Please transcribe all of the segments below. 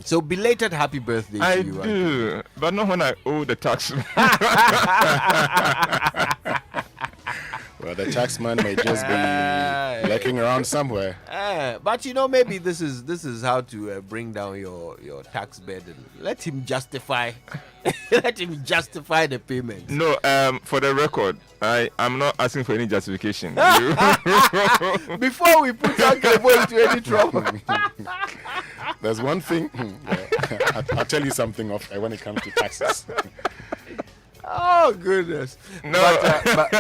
So belated happy birthday I to you. do, but not when I owe the tax. Well, the taxman may just be lurking around somewhere. But maybe this is how to bring down your tax burden. Let him justify. Let him justify the payment. No, for the record, I'm not asking for any justification. Before we put Uncle Boy into any trouble. There's one thing. I'll tell you something when it comes to taxes. Oh goodness! No,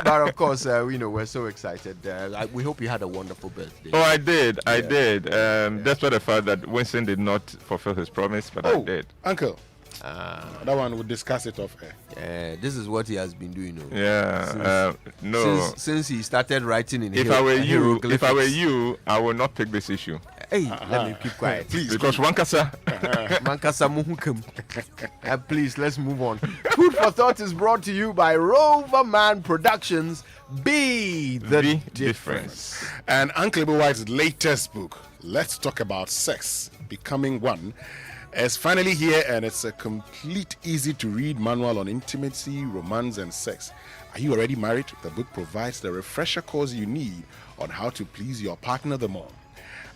but of course, we're so excited. We hope you had a wonderful birthday. Oh, I did. Despite the fact that Winston did not fulfill his promise, but I did. Uncle, that one we'll discuss it off air. This is what he has been doing. Since he started writing in. If I were you, I will not pick this issue. Hey, let me keep quiet, please. Because Wankasa. Please, let's move on. Food for Thought is brought to you by Roverman Productions. Be the difference. And Uncle White's latest book, Let's Talk About Sex, Becoming One, is finally here, and it's a complete, easy-to-read manual on intimacy, romance, and sex. Are you already married? The book provides the refresher course you need on how to please your partner the more.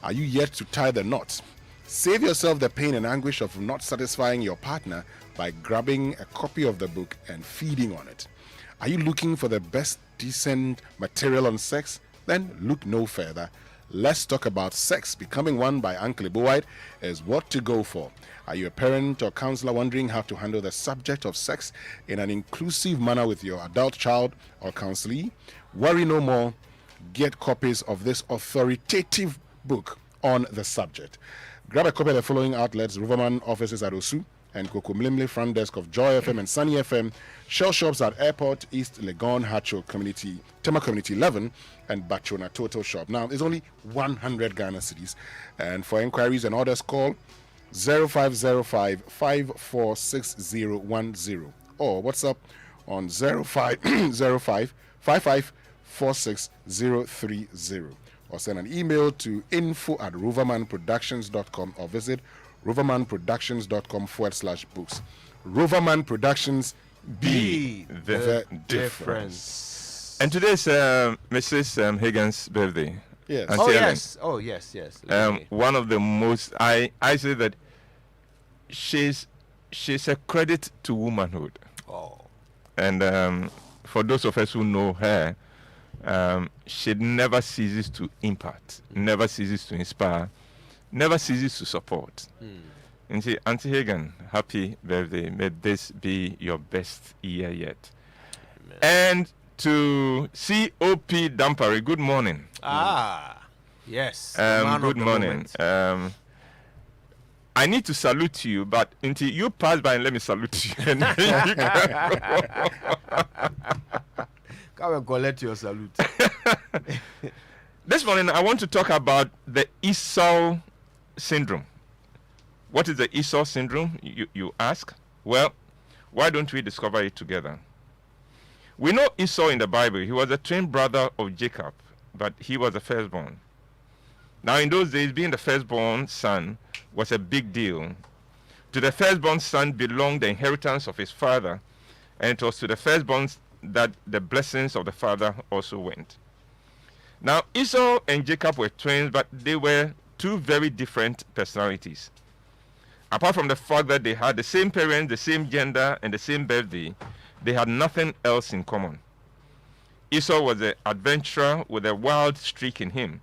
Are you yet to tie the knot? Save yourself the pain and anguish of not satisfying your partner by grabbing a copy of the book and feeding on it. Are you looking for the best decent material on sex? Then look no further. Let's Talk About Sex, Becoming One by Uncle White is what to go for. Are you a parent or counselor wondering how to handle the subject of sex in an inclusive manner with your adult child or counselee? Worry no more. Get copies of this authoritative book on the subject. Grab a copy at the following outlets: Roverman offices at Osu and Kokomlimle front desk of Joy FM and Sunny FM, Shell shops at Airport, East Legon, Hacho Community, Tema Community 11, and Bachona Total Shop. Now, it's only 100 Ghana cedis, and for inquiries and orders, call 0505 546010 or WhatsApp on 0505 5546030. Or send an email to info@rovermanproductions.com or visit rovermanproductions.com/books. Roverman Productions, be the difference. And today's Mrs. Higgins' birthday. Yes. Yes. One of the most, I say that she's a credit to womanhood. Oh. And for those of us who know her, she never ceases to impart, never ceases to inspire, never ceases to support. And see, Auntie Hagan, happy birthday. May this be your best year yet. Amen. And to COP Dampari, good morning. Yes. Good morning. I need to salute you, but until you pass by and let me salute you. And then you can come and collect your salute. This morning, I want to talk about the Esau syndrome. What is the Esau syndrome, you ask? Well, why don't we discover it together? We know Esau in the Bible. He was a twin brother of Jacob, but he was the firstborn. Now, in those days, being the firstborn son was a big deal. To the firstborn son belonged the inheritance of his father, and it was to the firstborn that the blessings of the father also went. Now, Esau and Jacob were twins, but they were two very different personalities. Apart from the fact that they had the same parents, the same gender, and the same birthday, they had nothing else in common. Esau was an adventurer with a wild streak in him.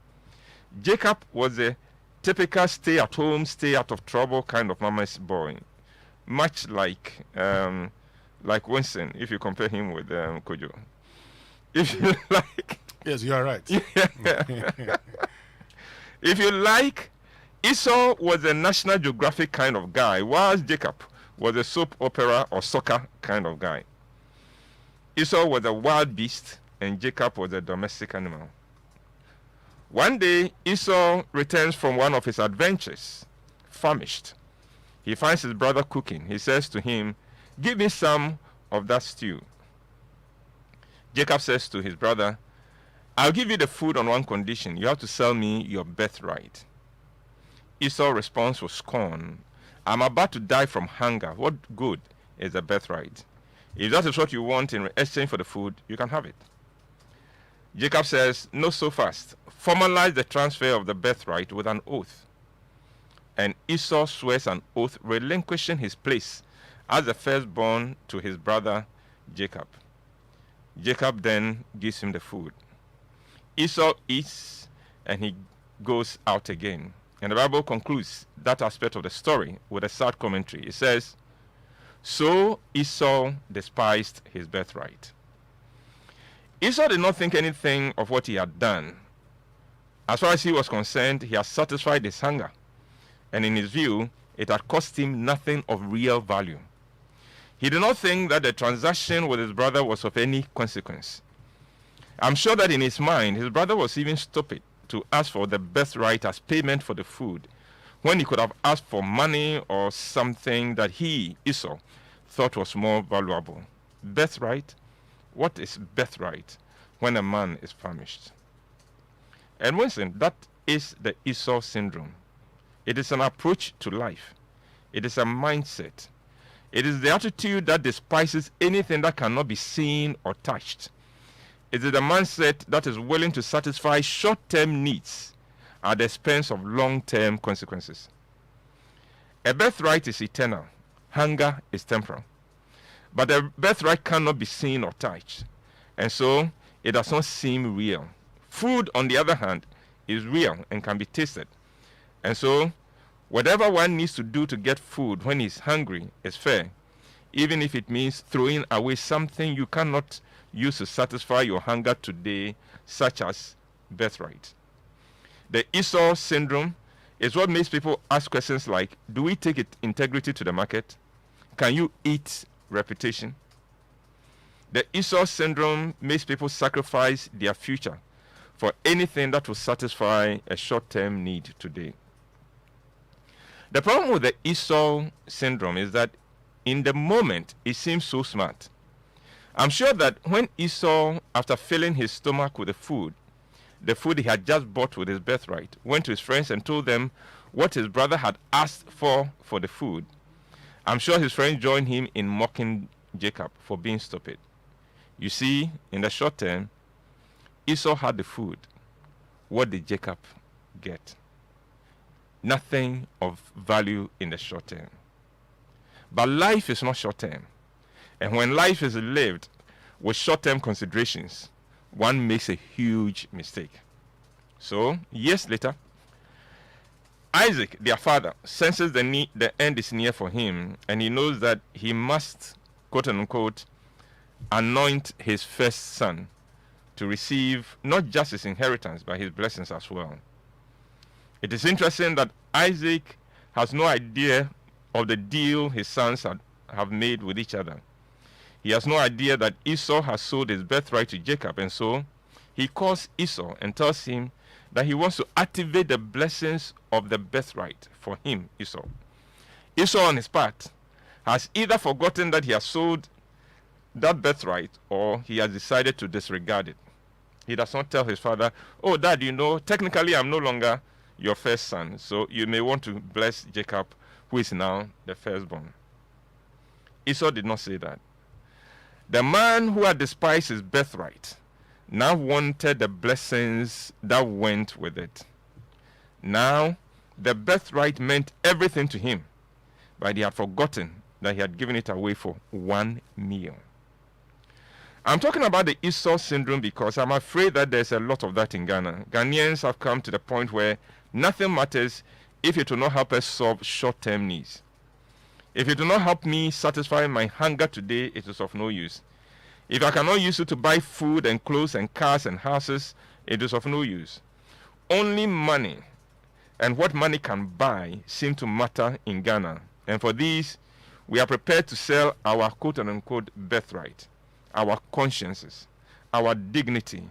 Jacob was a typical stay-at-home, stay-out-of-trouble kind of mama's boy, much like Winston, if you compare him with Kojo. If you like... Yes, you are right. If you like, Esau was a National Geographic kind of guy, whilst Jacob was a soap opera or soccer kind of guy. Esau was a wild beast, and Jacob was a domestic animal. One day, Esau returns from one of his adventures, famished. He finds his brother cooking. He says to him, "Give me some of that stew." Jacob says to his brother, "I'll give you the food on one condition. You have to sell me your birthright." Esau responds with scorn. I'm about to die from hunger. What good is a birthright? If that is what you want in exchange for the food, you can have it. Jacob says, no, so fast. Formalize the transfer of the birthright with an oath. And Esau swears an oath, relinquishing his place as the firstborn to his brother Jacob. Jacob then gives him the food. Esau eats and he goes out again. And the Bible concludes that aspect of the story with a sad commentary. It says, so Esau despised his birthright. Esau did not think anything of what he had done. As far as he was concerned, he had satisfied his hunger. And in his view, it had cost him nothing of real value. He did not think that the transaction with his brother was of any consequence. I'm sure that in his mind, his brother was even stupid to ask for the birthright as payment for the food, when he could have asked for money or something that he, Esau, thought was more valuable. Birthright? What is birthright when a man is famished? And Winston, that is the Esau syndrome. It is an approach to life. It is a mindset. It is the attitude that despises anything that cannot be seen or touched. It is the mindset that is willing to satisfy short-term needs at the expense of long-term consequences. A birthright is eternal. Hunger is temporal. But a birthright cannot be seen or touched, and so it does not seem real. Food, on the other hand, is real and can be tasted. And so, whatever one needs to do to get food when he's hungry is fair, even if it means throwing away something you cannot use to satisfy your hunger today, such as birthright. The Esau syndrome is what makes people ask questions like, do we take integrity to the market? Can you eat reputation? The Esau syndrome makes people sacrifice their future for anything that will satisfy a short-term need today. The problem with the Esau syndrome is that in the moment it seems so smart. I'm sure that when Esau, after filling his stomach with the food he had just bought with his birthright, went to his friends and told them what his brother had asked for the food, I'm sure his friends joined him in mocking Jacob for being stupid. You see, in the short term, Esau had the food. What did Jacob get? Nothing of value in the short term. But life is not short term. And when life is lived with short-term considerations, one makes a huge mistake. So, years later, Isaac, their father, senses the end is near for him, and he knows that he must, quote-unquote, anoint his first son to receive not just his inheritance, but his blessings as well. It is interesting that Isaac has no idea of the deal his sons have made with each other. He has no idea that Esau has sold his birthright to Jacob, and so he calls Esau and tells him that he wants to activate the blessings of the birthright for him, Esau. Esau, on his part, has either forgotten that he has sold that birthright or he has decided to disregard it. He does not tell his father, oh, Dad, you know, technically I'm no longer your first son, so you may want to bless Jacob, who is now the firstborn. Esau did not say that. The man who had despised his birthright now wanted the blessings that went with it. Now, the birthright meant everything to him, but he had forgotten that he had given it away for one meal. I'm talking about the Esau syndrome because I'm afraid that there's a lot of that in Ghana. Ghanaians have come to the point where nothing matters if it will not help us solve short-term needs. If it will not help me satisfy my hunger today, it is of no use. If I cannot use it to buy food and clothes and cars and houses, it is of no use. Only money and what money can buy seem to matter in Ghana. And for these, we are prepared to sell our quote-unquote birthright, our consciences, our dignity,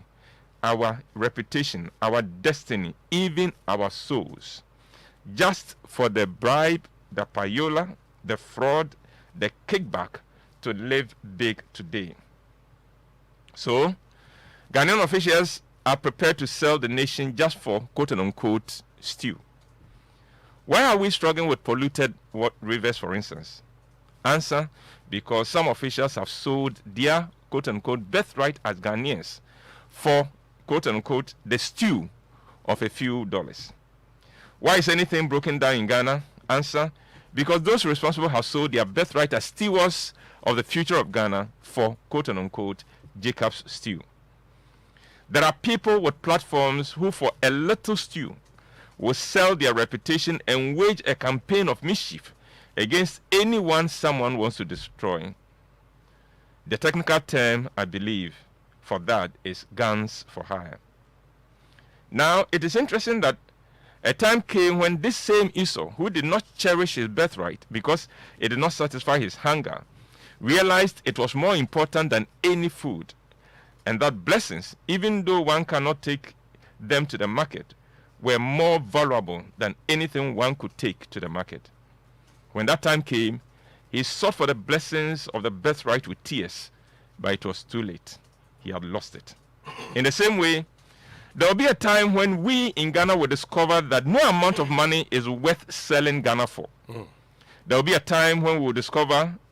our reputation, our destiny, even our souls, just for the bribe, the payola, the fraud, the kickback to live big today. So, Ghanaian officials are prepared to sell the nation just for quote-unquote stew. Why are we struggling with polluted rivers, for instance? Answer: because some officials have sold their quote-unquote birthright as Ghanaians for quote-unquote the stew of a few dollars. Why is anything broken down in Ghana? Answer: because those responsible have sold their birthright as stewards of the future of Ghana for quote-unquote Jacob's stew. There are people with platforms who for a little stew will sell their reputation and wage a campaign of mischief against anyone someone wants to destroy. The technical term, I believe, for that is guns for hire. Now, it is interesting that a time came when this same Esau, who did not cherish his birthright because it did not satisfy his hunger, realized it was more important than any food, and that blessings, even though one cannot take them to the market, were more valuable than anything one could take to the market. When that time came, he sought for the blessings of the birthright with tears, but it was too late. He had lost it. In the same way, there will be a time when we in Ghana will discover that no amount of money is worth selling Ghana for. There will be a time when we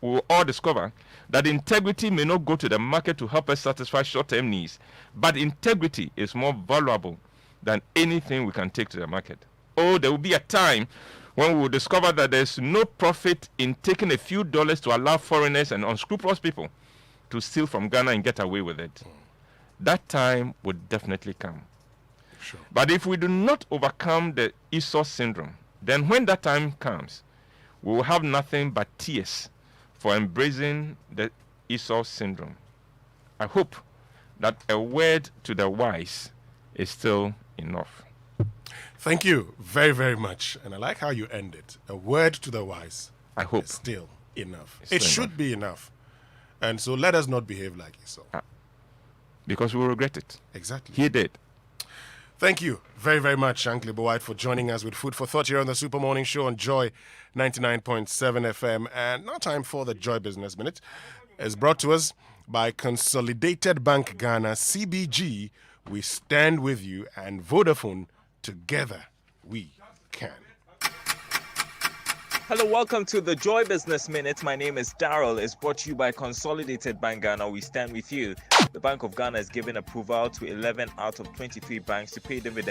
will all discover that integrity may not go to the market to help us satisfy short-term needs, but integrity is more valuable than anything we can take to the market. Oh, there will be a time when we will discover that there is no profit in taking a few dollars to allow foreigners and unscrupulous people to steal from Ghana and get away with it. That time would definitely come. Sure. But if we do not overcome the Esau syndrome, then when that time comes, we will have nothing but tears for embracing the Esau syndrome. I hope that a word to the wise is still enough. Thank you very, very much. And I like how you end it. A word to the wise. I hope. Is still enough. It's It still should enough. be enough. And so let us not behave like Esau. Because we will regret it. Exactly. He did. Thank you very, very much, Uncle White, for joining us with Food for Thought here on the Super Morning Show on Joy 99.7 FM. And now time for the Joy Business Minute. It's brought to us by Consolidated Bank Ghana, CBG. We stand with you, and Vodafone. Together we can. Hello, welcome to the Joy Business Minute. My name is Daryl. It's brought to you by Consolidated Bank Ghana. We stand with you. The Bank of Ghana has given approval to 11 out of 23 banks to pay dividends